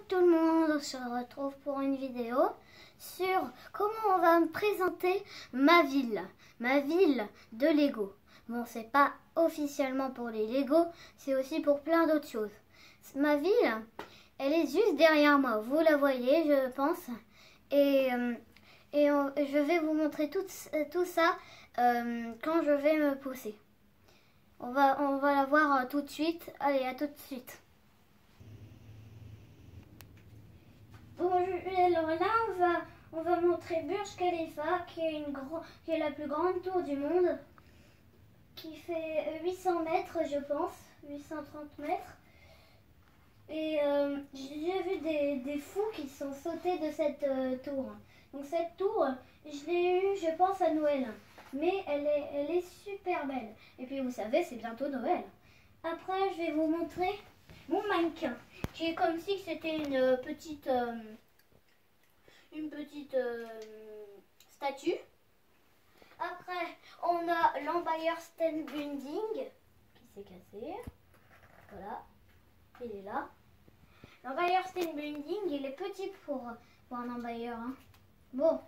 tout le monde, on se retrouve pour une vidéo sur comment on va me présenter ma ville de Lego. Bon, c'est pas officiellement pour les Lego, c'est aussi pour plein d'autres choses. Ma ville, elle est juste derrière moi, vous la voyez je pense, et je vais vous montrer tout ça quand je vais me pousser. On va la voir tout de suite, allez à tout de suite. Bon, alors là, on va montrer Burj Khalifa, qui est la plus grande tour du monde, qui fait 800 mètres, je pense, 830 mètres. Et j'ai vu des fous qui sont sautés de cette tour. Donc cette tour, je l'ai eue, je pense, à Noël. Mais elle est super belle. Et puis vous savez, c'est bientôt Noël. Après, je vais vous montrer mon mannequin, qui est comme si c'était une petite statue. Après, on a l'Empire State Building qui s'est cassé. Voilà, il est là. L'Empire State Building, il est petit pour un Empire. Hein. Bon,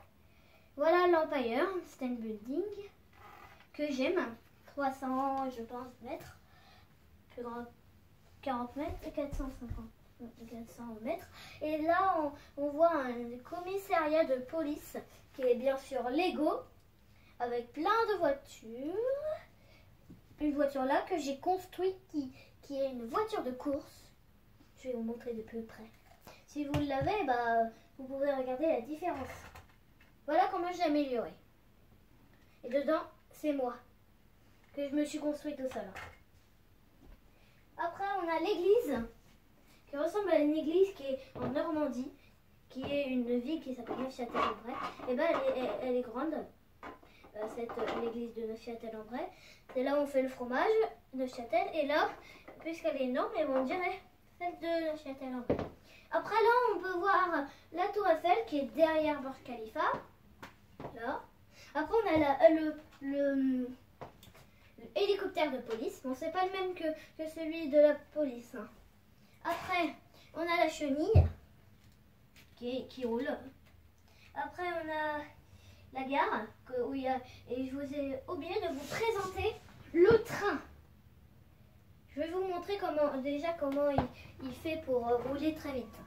voilà l'Empire State Building que j'aime. 300, je pense, mètres. Plus grand, 40 mètres et 450. 400 mètres. Et là, on voit un commissariat de police qui est bien sûr Lego, avec plein de voitures. Une voiture là que j'ai construite qui est une voiture de course. Je vais vous montrer de plus près. Si vous l'avez, vous pouvez regarder la différence. Voilà comment je l'ai amélioré. Et dedans, c'est moi que je me suis construite tout seul. Après, on a l'église qui ressemble à une église qui est en Normandie, qui est une ville qui s'appelle Neufchâtel-en-Bray. Et elle est grande, l'église de Neufchâtel-en-Bray. C'est là où on fait le fromage, Neufchâtel. Et là, puisqu'elle est énorme, on dirait celle de Neufchâtel-en-Bray. Après là, on peut voir la tour Eiffel qui est derrière Burj Khalifa. Là. Après, on a le hélicoptère de police. Bon, c'est pas le même que celui de la police. Hein. Après, on a la chenille qui roule. Après, on a la gare où il y a, et je vous ai oublié de vous présenter le train. Je vais vous montrer comment il fait pour rouler très vite.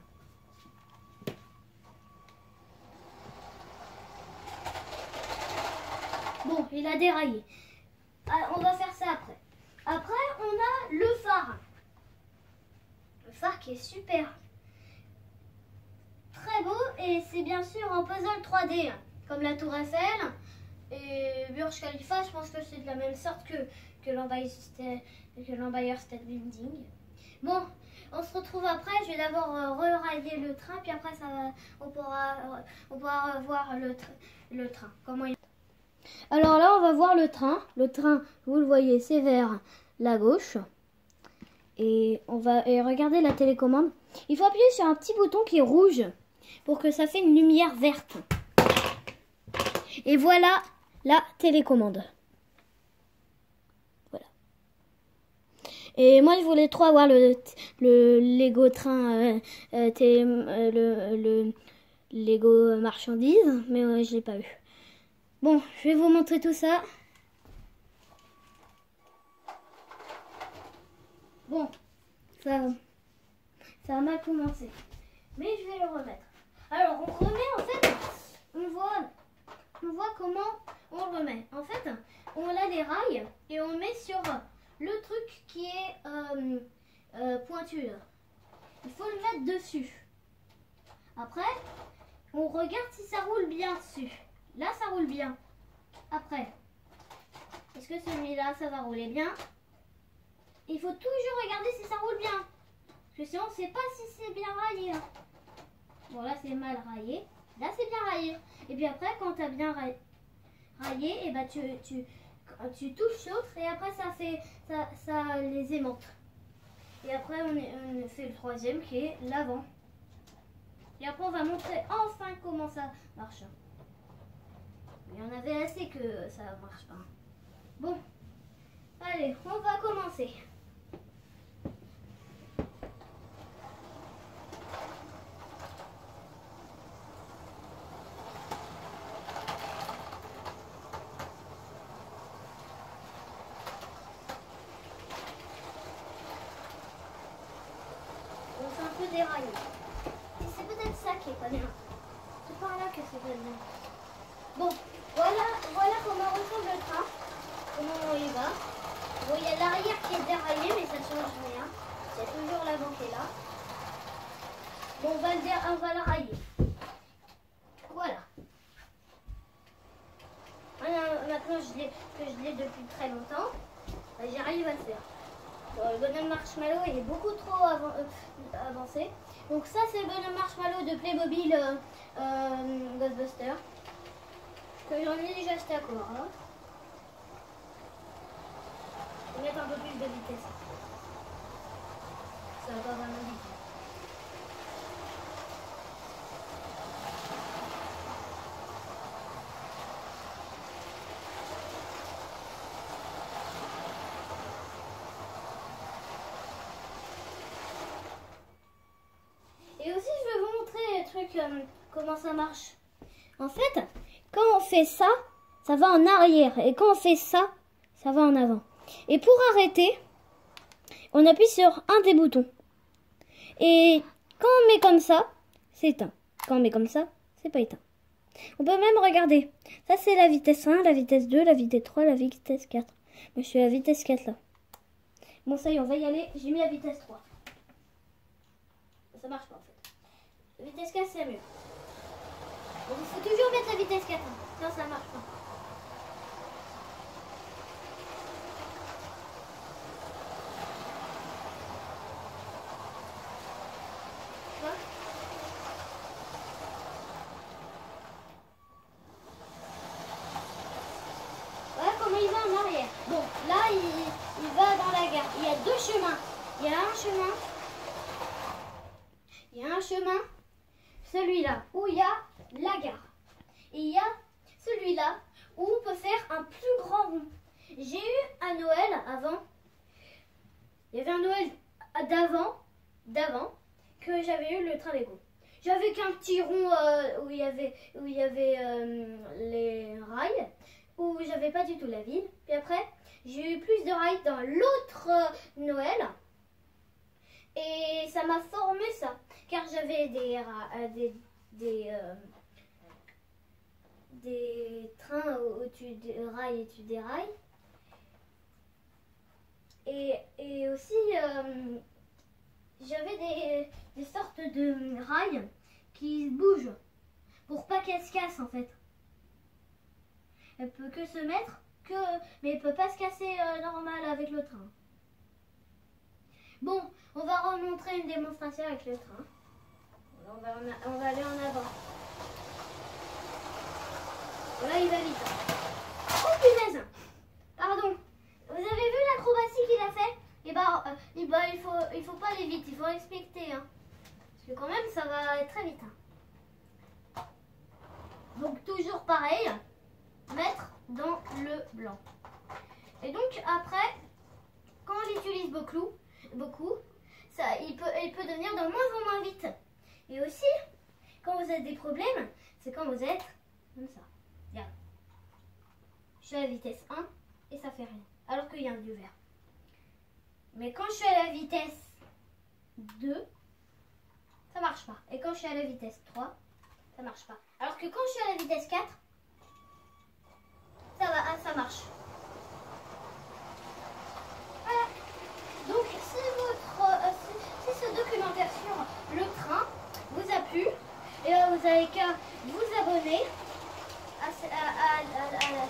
Bon, il a déraillé. Alors, on va faire ça après. Après, on a le phare. Le phare qui est super. Très beau et c'est bien sûr en puzzle 3D. Comme la tour Eiffel et Burj Khalifa, je pense que c'est de la même sorte que l'Empire State Building. Bon, on se retrouve après. Je vais d'abord re-railler le train, puis après on pourra voir le train. Comment il... Alors là, on va voir le train. Le train, vous le voyez, c'est vers la gauche. Et on va regarder la télécommande. Il faut appuyer sur un petit bouton qui est rouge pour que ça fait une lumière verte. Et voilà la télécommande. Voilà. Et moi, je voulais trop avoir le Lego train, le Lego marchandise, mais je l'ai pas eu. Bon, je vais vous montrer tout ça. Bon, ça a mal commencé. Mais je vais le remettre. Alors, on remet, en fait, on voit comment on le remet. En fait, on a des rails et on met sur le truc qui est pointu. Là. Il faut le mettre dessus. Après, on regarde si ça roule bien dessus. Là, ça roule bien. Après, est-ce que celui-là, ça va rouler bien? Il faut toujours regarder si ça roule bien. Parce que sinon, on ne sait pas si c'est bien raillé. Hein. Bon, là, c'est mal raillé. Là, c'est bien raillé. Et puis après, quand tu as bien raillé, et tu touches l'autre et après, ça les aimante. Et après, on fait le troisième qui est l'avant. Et après, on va montrer enfin comment ça marche. Il y en avait assez que ça ne marche pas. Bon, allez, on va commencer. peu déraillé. Et c'est peut-être ça qui est pas bien. C'est par là que c'est pas bien. Bon, voilà comment ressemble le train. Comment il va. Bon, il y a l'arrière qui est déraillé, mais ça change rien. Il y a toujours l'avant qui est là. Bon, on va la railler. Voilà. Maintenant que je l'ai depuis très longtemps, j'arrive à le faire. Le bonhomme marshmallow il est beaucoup trop avancé. Donc ça c'est le bonhomme marshmallow de Playmobil Ghostbuster. Que j'en ai déjà acheté à Cora. Je vais mettre un peu plus de vitesse. Ça va pas vraiment vite. Et aussi, je vais vous montrer un truc, comment ça marche. En fait, quand on fait ça, ça va en arrière. Et quand on fait ça, ça va en avant. Et pour arrêter, on appuie sur un des boutons. Et quand on met comme ça, c'est éteint. Quand on met comme ça, c'est pas éteint. On peut même regarder. Ça, c'est la vitesse 1, la vitesse 2, la vitesse 3, la vitesse 4. Moi, je suis à la vitesse 4 là. Bon, ça y est, on va y aller. J'ai mis la vitesse 3. Ça marche pas en fait. La vitesse 4 c'est mieux. Donc il faut toujours mettre la vitesse 4. Sinon ça marche pas. Voilà comment il va en arrière. Bon, là il va dans la gare. Il y a deux chemins. Il y a un chemin, celui-là, où il y a la gare. Et il y a celui-là, où on peut faire un plus grand rond. J'ai eu un Noël avant. Il y avait un Noël d'avant, que j'avais eu le train Lego. J'avais qu'un petit rond où il y avait les rails, où j'avais pas du tout la ville. Puis après, j'ai eu plus de rails dans l'autre Noël. Et ça m'a formé ça, car j'avais des trains au-dessus des rails et au-dessus des rails. Et aussi, j'avais des sortes de rails qui bougent pour pas qu'elles se cassent en fait. Elle peut que se mettre, mais elle peut pas se casser normal avec le train. Bon, on va remontrer une démonstration avec le train. On va aller en avant. Là, il va vite. Oh punaise! Pardon. Vous avez vu l'acrobatie qu'il a fait? Il faut pas aller vite, il faut respecter. Hein. Parce que quand même, ça va être très vite. Hein. Donc, toujours pareil. Mettre dans le blanc. Et donc, après, quand on l'utilise beaucoup, ça, il peut devenir de moins en moins vite. Et aussi, quand vous avez des problèmes, c'est quand vous êtes comme ça. Regarde. Je suis à la vitesse 1 et ça fait rien. Alors qu'il y a un du vert. Mais quand je suis à la vitesse 2, ça marche pas. Et quand je suis à la vitesse 3, ça marche pas. Alors que quand je suis à la vitesse 4, ça marche. Voilà. Donc si ce documentaire sur le train vous a plu, et vous avez qu'à vous abonner à la